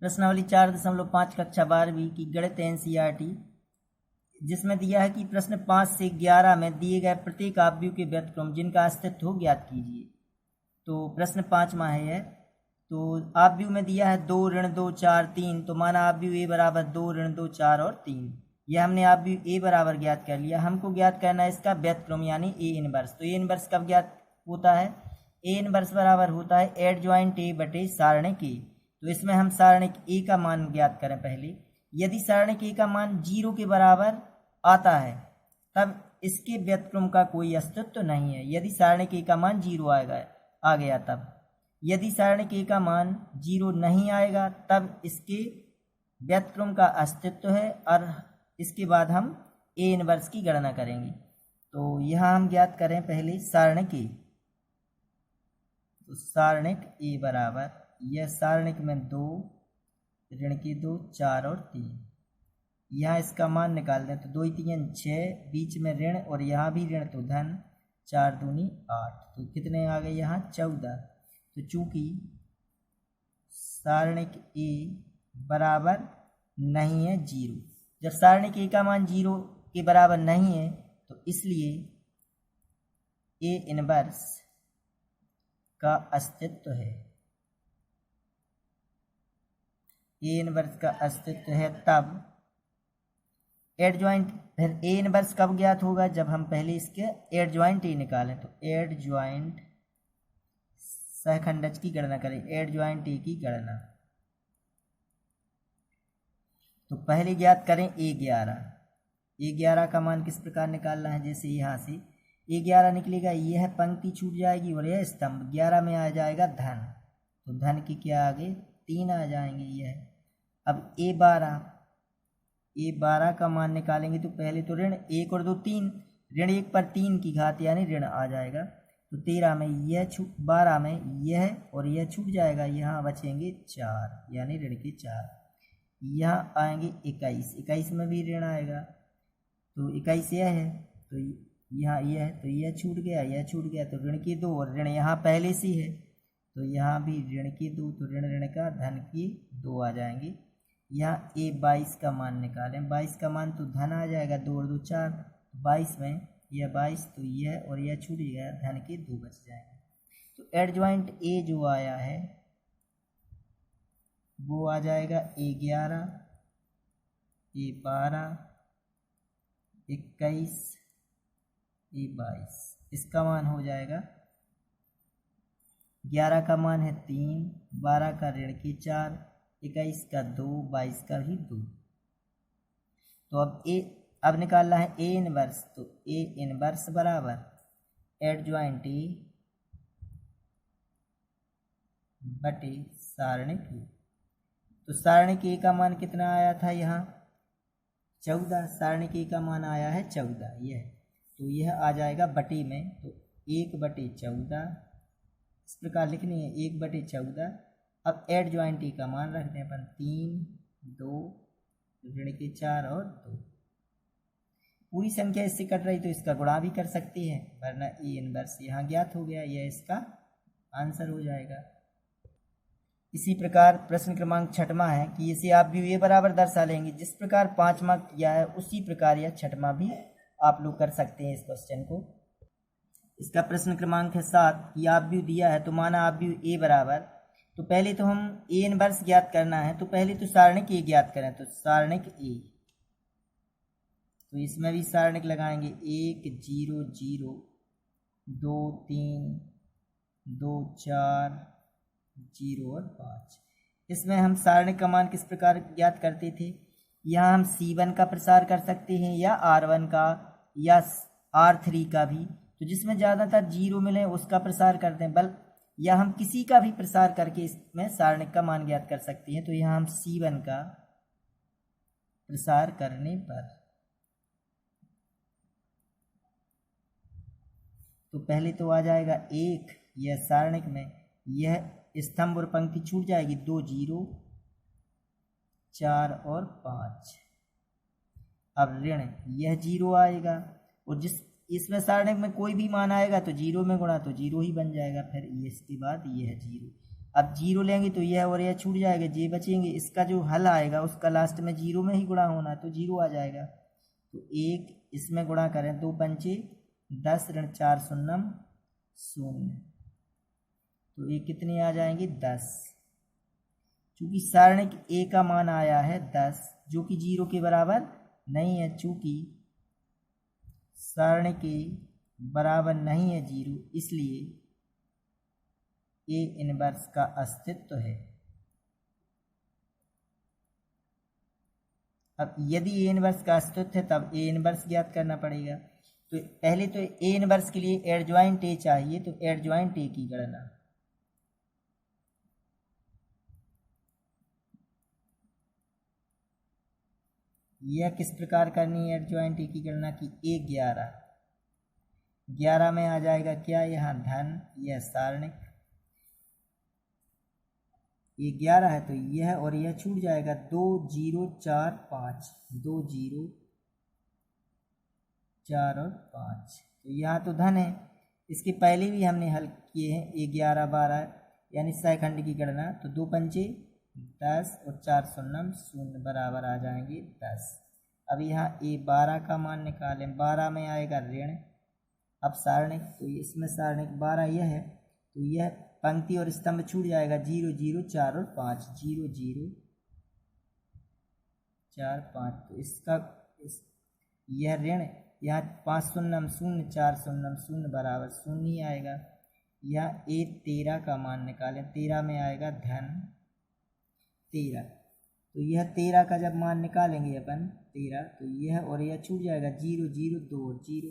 प्रश्नावली 4.5 कक्षा 12वीं की गणित एनसीईआरटी, जिसमें दिया है कि प्रश्न 5 से 11 में दिए गए प्रत्येक आव्यूह के व्युत्क्रम जिनका अस्तित्व हो ज्ञात कीजिए। तो प्रश्न 5वां है, तो आव्यूह में दिया है 2 ऋण 2 4 3, तो माना आव्यूह ए बराबर 2 ऋण 2 4 और 3। यह हमने आव्यूह ए बराबर ज्ञात कर लिया। हमको ज्ञात करना है इसका व्युत्क्रम यानी ए इनवर्स। तो ए इनवर्स कब ज्ञात होता है? ए इनवर्स बराबर होता है एडजॉइंट ए बटे सारणिक ए। तो इसमें हम सारणिक ए का मान ज्ञात करें पहले। यदि सारणिक ए का मान 0 के बराबर आता है तब इसके व्युत्क्रम का कोई अस्तित्व नहीं है। यदि सारणिक ए का मान 0 आ गया तब। यदि सारणिक ए का मान 0 नहीं आएगा तब इसके व्युत्क्रम का अस्तित्व है, और इसके बाद हम ए इनवर्स की गणना करेंगे। तो यहाँ हम ज्ञात करें पहले सारणिक ए। तो सारणिक ए बराबर, यह सारणिक में 2 ऋण के 2 4 और 3, यहाँ इसका मान निकाल दें तो 2 3 6, बीच में ऋण और यहाँ भी ऋण तो धन, 4 दूनी 8, तो कितने आ गए यहाँ 14। तो चूंकि सारणिक ए बराबर नहीं है 0, जब सारणिक ए का मान 0 के बराबर नहीं है तो इसलिए ए इनवर्स का अस्तित्व है। ए इनवर्स का अस्तित्व है तब एडजॉइंट, फिर ए इनवर्स कब ज्ञात होगा? जब हम पहले इसके एडजॉइंट ए निकालें। तो एडजॉइंट सहखंडज की गणना करें, एडजॉइंट ए की गणना। तो पहले ज्ञात करें ए11। ए11 का मान किस प्रकार निकालना है? जैसे यहाँ से ए11 निकलेगा, यह पंक्ति छूट जाएगी और यह स्तंभ, 11 में आ जाएगा धन, तो धन की क्या आगे 3 आ जाएंगे यह। अब ए12 का मान निकालेंगे तो पहले तो ऋण 1 और 2 3, ऋण 1 पर 3 की घात यानी ऋण आ जाएगा। तो 13 में यह 12 में यह और यह छूट जाएगा, यहाँ बचेंगे 4 यानी ऋण के 4। यहाँ आएंगे 21 में भी ऋण आएगा, तो 21 यह है, तो यहाँ यह है, तो यह छूट गया, तो ऋण के 2 और ऋण यहाँ पहले से है, तो यहाँ भी ऋण के 2, तो ऋण का धन के 2 आ जाएंगे। यहाँ ए22 का मान निकालें, 22 का मान तो धन आ जाएगा, 2 और 2 4, 22 में यह 22, तो यह और यह छूट गया, धन के 2 बच जाएंगे। तो एडजॉइंट ए जो आया है वो आ जाएगा ए11, ए12, 21, ए22। इसका मान हो जाएगा 11 का मान है 3, 12 का ऋण के 4, 21 का 2, 22 का भी 2। तो अब निकालना है ए इनवर्स। तो ए इनवर्स बराबर एडजॉइंट ए बटे सारणिक ए। तो सारणिक ए का मान कितना आया था यहाँ 14, सारणिक ए का मान आया है 14 यह, तो यह आ जाएगा बटे में, तो 1/14 इस प्रकार लिखनी है, 1/14। अब एडजॉइंट ए का मान रखते हैं अपन 3, 2, ऋण के 4 और 2। पूरी संख्या इससे कट रही तो इसका गुणा भी कर सकते हैं, वरना ए इनवर्स यहाँ ज्ञात हो गया, यह इसका आंसर हो जाएगा। इसी प्रकार प्रश्न क्रमांक 6वां है कि इसे आप भी ए बराबर दर्शा लेंगे। जिस प्रकार 5वां किया है उसी प्रकार यह 6वां भी आप लोग कर सकते हैं इस क्वेश्चन को। इसका प्रश्न क्रमांक है 7 कि आप भी दिया है, तो माना आप भी ए बराबर, तो पहले तो हम ए इनवर्स ज्ञात करना है, तो पहले तो सारणिक ए ज्ञात करें। तो सारणिक ए, तो इसमें भी सारणिक लगाएंगे 1 0 0 2 3 2 4 0 और 5। इसमें हम सारणिक का मान किस प्रकार ज्ञात करते थे? यहाँ हम C1 का प्रसार कर सकते हैं या R1 का या R3 का भी, तो जिसमें ज़्यादातर 0 मिले उसका प्रसार करते हैं, या हम किसी का भी प्रसार करके इसमें सारणिक का मान ज्ञात कर सकते हैं। तो यहाँ हम C1 का प्रसार करने पर, तो पहले तो आ जाएगा 1, यह सारणिक में, यह स्तंभ और पंक्ति छूट जाएगी, 2 0 4 और 5। अब ऋण यह 0 आएगा, और जिस इसमें सारणिक में कोई भी मान आएगा तो 0 में गुणा तो 0 ही बन जाएगा, फिर इसके बाद यह 0, अब जीरो लेंगे तो यह और यह छूट जाएगा, जे बचेंगे। इसका जो हल आएगा उसका लास्ट में जीरो में ही गुणा होना है, तो जीरो आ जाएगा। तो एक इसमें गुणा करें, 2 पंचे 10 ऋण 4 शून्यम 0, तो ये कितने आ जाएंगे 10। चूंकि सारणिक ए का मान आया है 10 जो कि जीरो के बराबर नहीं है, चूंकि सारणिक ए बराबर नहीं है जीरो, इसलिए ए इनवर्स का अस्तित्व है। अब यदि ए इनवर्स का अस्तित्व है तब ए इनवर्स ज्ञात करना पड़ेगा। तो पहले तो ए इनवर्स के लिए एडजॉइंट ए चाहिए, तो एडजॉइंट ए की गणना। यह किस प्रकार करनी है एडजॉइंट ए की गणना की? ए 11 में आ जाएगा क्या, यहाँ धन, यह सारणिक। ये 11 है तो यह और यह छूट जाएगा, 2 0 4 5, 2 0 4 और 5, तो यहाँ तो धन है। इसके पहले भी हमने हल किए हैं ए 11 12 यानी सहखंड की गणना, तो 2 पंचे 10 और 4 शून्यम 0 बराबर आ जाएंगे 10। अब यहाँ ए 12 का मान निकालें, 12 में आएगा ऋण। अब सारणिक, तो इसमें सारणिक 12 यह है, तो यह पंक्ति और स्तंभ छूट जाएगा, 0 0 4 और 5, 0 0 4 5, तो इसका यह ऋण, यहाँ 5 शून्यम 0 4 शून्यम 0 बराबर 0 ही आएगा। यहाँ ए 13 का मान निकालें, 13 में आएगा धन 13, तो यह 13 का जब मान निकालेंगे अपन 13, तो यह और यह छूट जाएगा, 0 0 2 और 0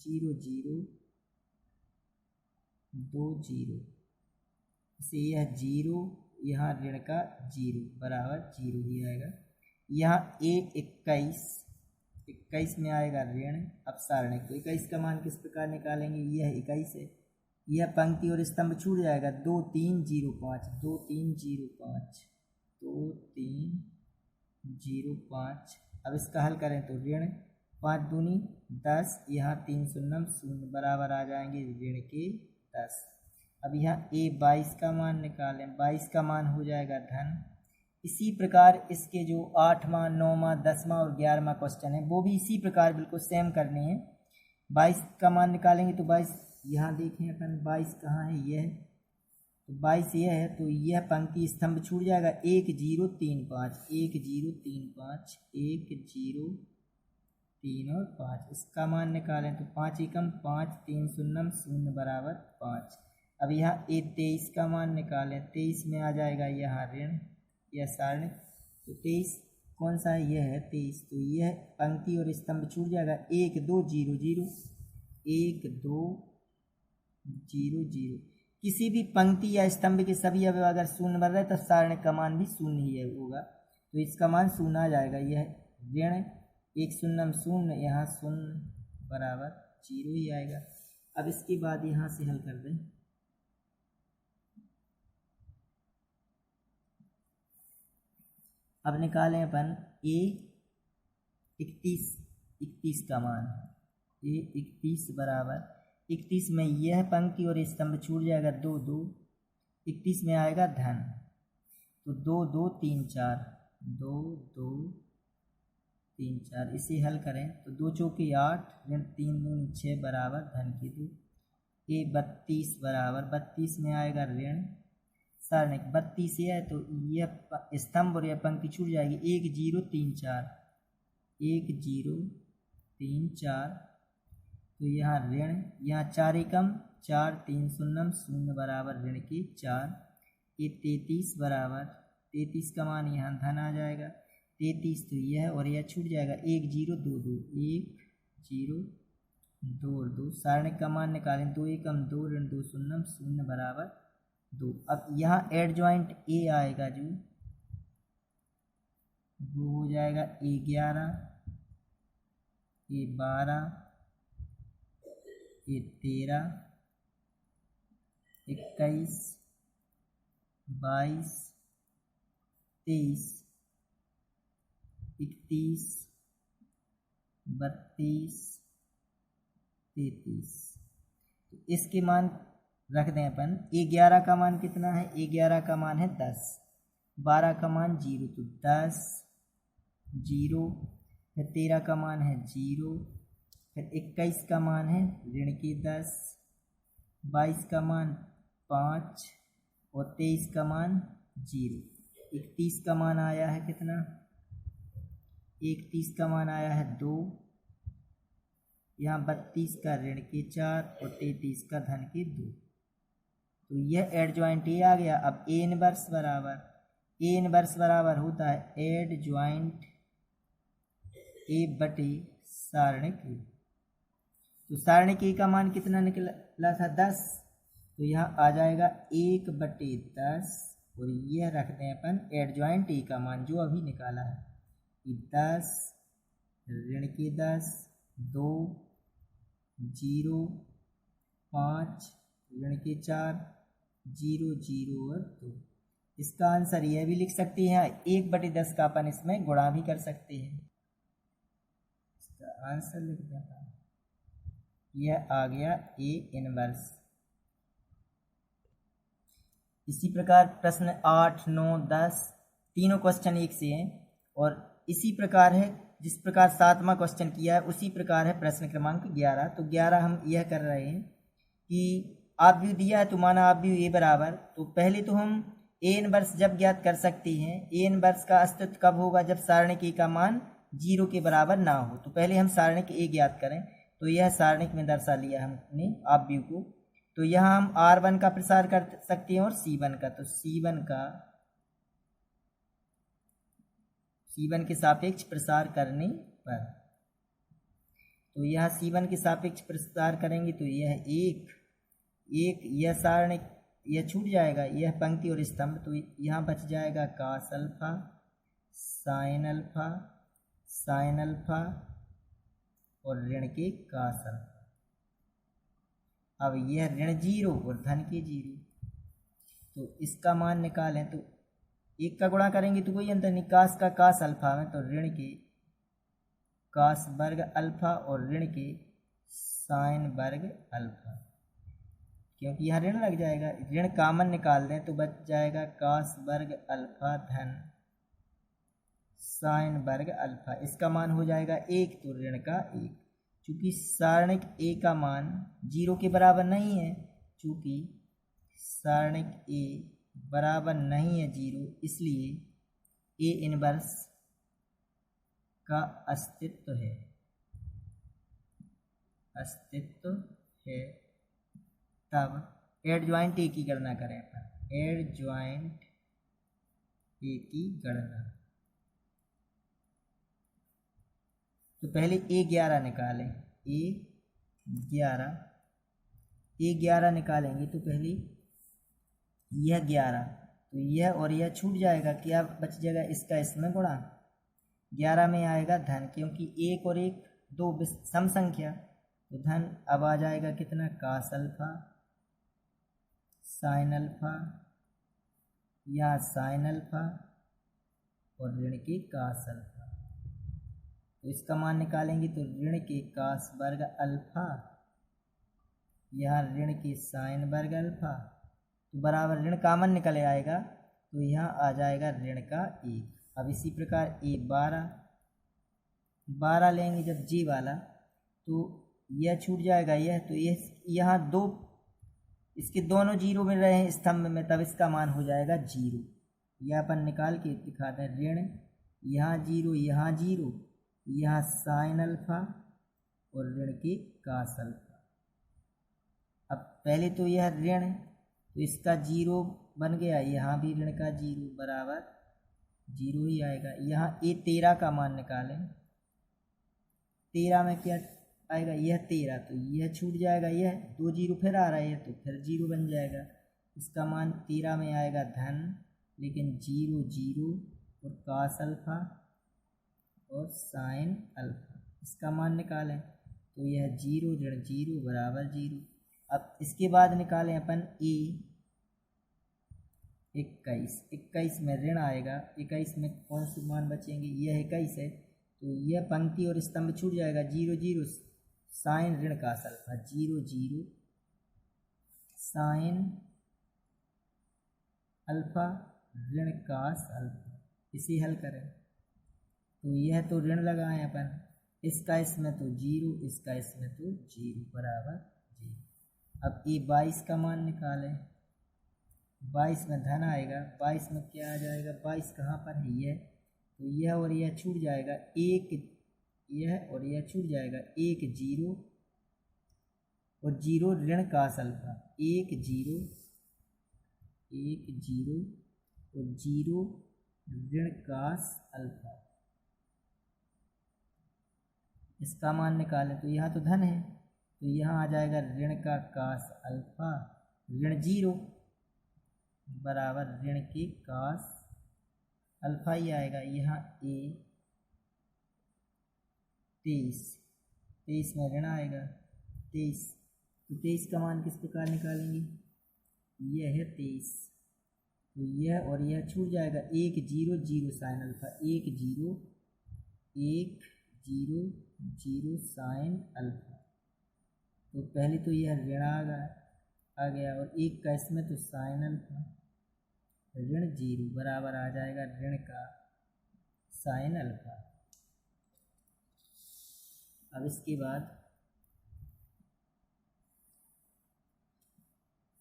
0 0 2 0, इसे यह 0, यहाँ ऋण का 0 बराबर 0 ही आएगा। यहाँ ए 21 में आएगा ऋण। अब सारणिक, तो 21 का मान किस प्रकार निकालेंगे, यह 21 है, यह पंक्ति और स्तंभ छूट जाएगा, 2 3 0 5, 2 3 0 5, 2 3 0 5। अब इसका हल करें तो ऋण 5 दूनी 10, यहाँ 3 शून्यम 0 बराबर आ जाएंगे ऋण के 10। अब यहाँ ए 22 का मान निकालें, 22 का मान हो जाएगा धन। इसी प्रकार इसके जो 8वां 9वां 10वां और 11वां क्वेश्चन है वो भी इसी प्रकार बिल्कुल सेम करने हैं। 22 का मान निकालेंगे तो 22, यहाँ देखें अपन 22 कहाँ है, यह, तो 22 यह है, तो यह पंक्ति स्तंभ छूट जाएगा, 1 0 3 5, 1 0 3 5, 1 0 3 और 5, इसका मान निकालें तो 5 एकम 5, 3 शून्यम 0 बराबर 5। अब यहाँ ए 23 का मान निकालें, 23 में आ जाएगा यहाँ ऋण, यह सारणिक, तो 23 कौन सा है, यह है 23, तो यह पंक्ति और स्तंभ छूट जाएगा, 1 2 0 0, 1 2 0 0, किसी भी पंक्ति या स्तंभ के सभी अवयव अगर शून्य बन रहे तो सारणिक का मान भी शून्य ही होगा, तो इसका मान शून्य आ जाएगा। यह ऋण 1 शून्यम 0, यहाँ 0 बराबर 0 ही आएगा। अब इसके बाद यहाँ से हल कर दें, अब निकालें अपन ए 31 का मान, ए 31 बराबर 31 में यह पंक्ति और स्तंभ छूट जाएगा, 2 2, 31 में आएगा धन, तो 2 2 3 4, 2 2 3 4, इसे हल करें तो 2 चौके 8, ऋण 3 दूनी 6 बराबर धन की 2। ए 32 बराबर 32 में आएगा ऋण, सारणिक 32 है तो यह स्तंभ और यह पंक्ति छूट जाएगी, 1 0 3 4, 1 0 3 4, तो यहाँ ऋण, यहाँ 4 एकम 4, 3 शून्यम 0 बराबर ऋण के 4। ये 33 बराबर 33 का मान यहाँ धन आ जाएगा, 33 तो यह और यह छूट जाएगा, 1 0 2 2, 1 0 2 और 2, सारणिक का मान निकालें, 2 एकम 2, ऋण 2 शून्यम 0 बराबर 2। अब यहाँ एडजॉइंट ए आएगा जो वो हो जाएगा ए 11, ए 12, ए 13, 21, 22, 23, 31, 32, 33, तो इसके मान रख दें अपन। A11 का मान कितना है? A11 का मान है 10, 12 का मान 0, तो 10 0, फिर 13 का मान है 0, फिर 21 का मान है ऋण के 10, 22 का मान 5 और 23 का मान 0। 31 का मान आया है कितना? 31 का मान आया है 2, यहाँ 32 का ऋण के 4 और 33 का धन के 2। तो यह एडजॉइंट ए आ गया। अब ए इनवर्स बराबर होता है एडजॉइंट ए बटे सारणिक ए। तो सारणिक ए का मान कितना निकला था? 10, तो यहाँ आ जाएगा 1/10 और यह रखते हैं अपन एडजॉइंट ए का मान जो अभी निकाला है कि 10 ऋण के 10, 2 0 5 ऋण के 4 0 0 और 2। इसका आंसर यह भी लिख सकते हैं, 1/10 का अपन इसमें गुणा भी कर सकते हैं। इसका आंसर लिख देता हूँ, यह आ गया ए इनवर्स। इसी प्रकार प्रश्न 8, 9, 10 तीनों क्वेश्चन एक से हैं और इसी प्रकार है जिस प्रकार 7वां क्वेश्चन किया है उसी प्रकार है प्रश्न क्रमांक 11। तो 11 हम यह कर रहे हैं कि आप व्यू दिया है तो माना आप व्यू ए बराबर, तो पहले तो हम ए इनवर्स जब ज्ञात कर सकते हैं, ए इनवर्स का अस्तित्व कब होगा? जब सारणिक ए का मान 0 के बराबर ना हो। तो पहले हम सारणिक ए ज्ञात करें, तो यह सारणिक में दर्शा लिया हमने आप व्यू को। तो यहाँ हम R1 का प्रसार कर सकते हैं और C1 का। तो C1 के सापेक्ष प्रसार करने पर, तो यहाँ C1 के सापेक्ष प्रसार करेंगे तो यह एक यह सारणिक यह छूट जाएगा, यह पंक्ति और स्तंभ। तो यहाँ बच जाएगा cos अल्फा sin अल्फा और ऋण के cos अल्फा। अब यह ऋण 0 और धन के 0, तो इसका मान निकालें तो एक का गुणा करेंगे तो कोई अंतर नहीं, कास का कास अल्फा में, तो ऋण के कास वर्ग अल्फा और ऋण के साइन वर्ग अल्फा, क्योंकि यहाँ ऋण लग जाएगा। ऋण कामन निकाल दें तो बच जाएगा कास वर्ग अल्फा धन साइन वर्ग अल्फा। इसका मान हो जाएगा 1, तो ऋण का 1। चूँकि सारणिक ए का मान 0 के बराबर नहीं है, चूँकि सारणिक ए बराबर नहीं है 0, इसलिए ए इनवर्स का अस्तित्व है। तब एडजॉइंट ए की गणना करें अपन। एडजॉइंट ए की गणना, तो पहले A11 निकालें। A11 निकालेंगे तो पहले यह 11, तो यह और यह छूट जाएगा, क्या बच जाएगा? इसका इसमें गुणा, 11 में आएगा धन, क्योंकि 1 और 1 2 सम संख्या, तो धन अब आ जाएगा कितना? कास अल्फा साइन अल्फा या साइन अल्फा और ऋण के कास अल्फा। तो इसका मान निकालेंगे तो ऋण के कास वर्ग अल्फा यहाँ ऋण के साइन वर्ग अल्फा, तो बराबर ऋण कामन निकल आएगा, तो यहाँ आ जाएगा ऋण का 1। अब इसी प्रकार A12 लेंगे जब जी वाला, तो यह छूट जाएगा यह, तो यह यहाँ 2 इसके दोनों 0 मिल रहे हैं स्तंभ में, तब इसका मान हो जाएगा 0। यह अपन निकाल के दिखाते हैं। ऋण यहाँ 0 यहाँ 0 यहाँ साइन अल्फा और ऋण के कास अल्फा। अब पहले तो यह ऋण, तो इसका 0 बन गया, यहाँ भी ऋण का 0 बराबर 0 ही आएगा। यहाँ A13 का मान निकालें, 13 में क्या आएगा? यह 13, तो यह छूट जाएगा, यह 2 0 फिर आ रहा है तो फिर 0 बन जाएगा। इसका मान 13 में आएगा धन, लेकिन 0 0 और कास अल्फा और साइन अल्फा। इसका मान निकालें तो यह 0 ऋण 0 बराबर 0। अब इसके बाद निकालें अपन A21 में ऋण आएगा, 21 में कौन से मान बचेंगे? यह 21 है, तो यह पंक्ति और स्तंभ छूट जाएगा। 0 0 साइन ऋण कास अल्फा, 0 0 साइन अल्फा ऋण कास अल्फा। इसे हल करें तो यह तो ऋण लगाएं अपन, इसका इसमें तो जीरो, इसका इसमें तो जीरो बराबर जीरो। अब ये 22 का मान निकालें, 22 में धन आएगा, 22 में क्या आ जाएगा, 22 कहाँ पर है यह, तो यह और यह छूट जाएगा, एक यह और यह छूट जाएगा, एक जीरो और जीरो ऋण कास अल्फा, एक जीरो और जीरो ऋण कास अल्फा। इसका मान निकालें तो यहाँ तो धन है, तो यहाँ आ जाएगा ऋण का कास अल्फा ऋण जीरो बराबर ऋण के कास अल्फा ही आएगा। यहाँ ए 23 में ऋण आएगा 23, तो 23 का मान किस प्रकार निकालेंगे, यह है 23, तो यह और यह छूट जाएगा, एक जीरो जीरो साइन अल्फा, एक जीरो जीरो साइन अल्फा। तो पहले तो यह ऋण आ गया और एक का इसमें तो साइन अल्फा ऋण जीरो बराबर आ जाएगा ऋण का साइन अल्फा। अब इसके बाद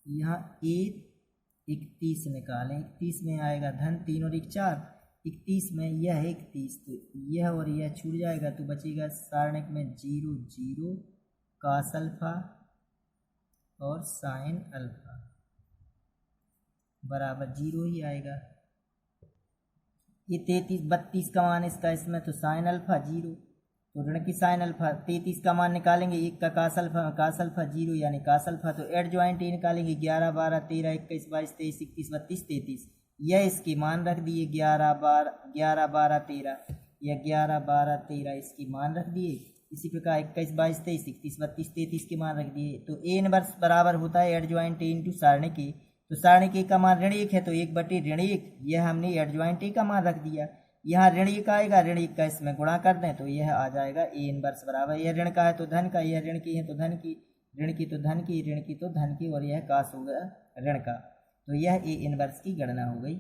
यहाँ ए 31 निकालें, 31 में आएगा धन 3 और 1 4, 31 में यह है 31, तो यह और यह छूट जाएगा, तो बचेगा सारणिक में जीरो जीरो कास अल्फा और साइन अल्फा बराबर जीरो ही आएगा। ये 32 का मान इसका इसमें तो साइन अल्फा जीरो, तो ऋण की साइन अल्फा 33 का मान निकालेंगे, एक का कास अल्फा जीरो यानी कास अल्फा, तो एड ज्वाइंट ए निकालेंगे 11 12 13 21 22 23 21 32 33, यह इसके मान रख दिए 11 12 13, यह 11 12 13 इसकी मान रख दिए। इसी प्रकार 21 22 23 31 32 33 के मान रख दिए। तो ए इनवर्स बराबर होता है एड ज्वाइंट ए इंटू सारणिक ए, तो सारणिक ए का मान ऋण 1 है तो 1/1, यह हमने एड ज्वाइंट ए का मान रख दिया। यहाँ ऋण 1 आएगा, ऋण 1 का इसमें गुणा कर दें तो यह आ जाएगा ए इनवर्स बराबर, यह ऋण का है तो धन का, यह ऋण की है तो धन की, ऋण की तो धन की, ऋण की तो धन की, और यह कास हो गया ऋण का, तो यह ए इनवर्स की गणना हो गई।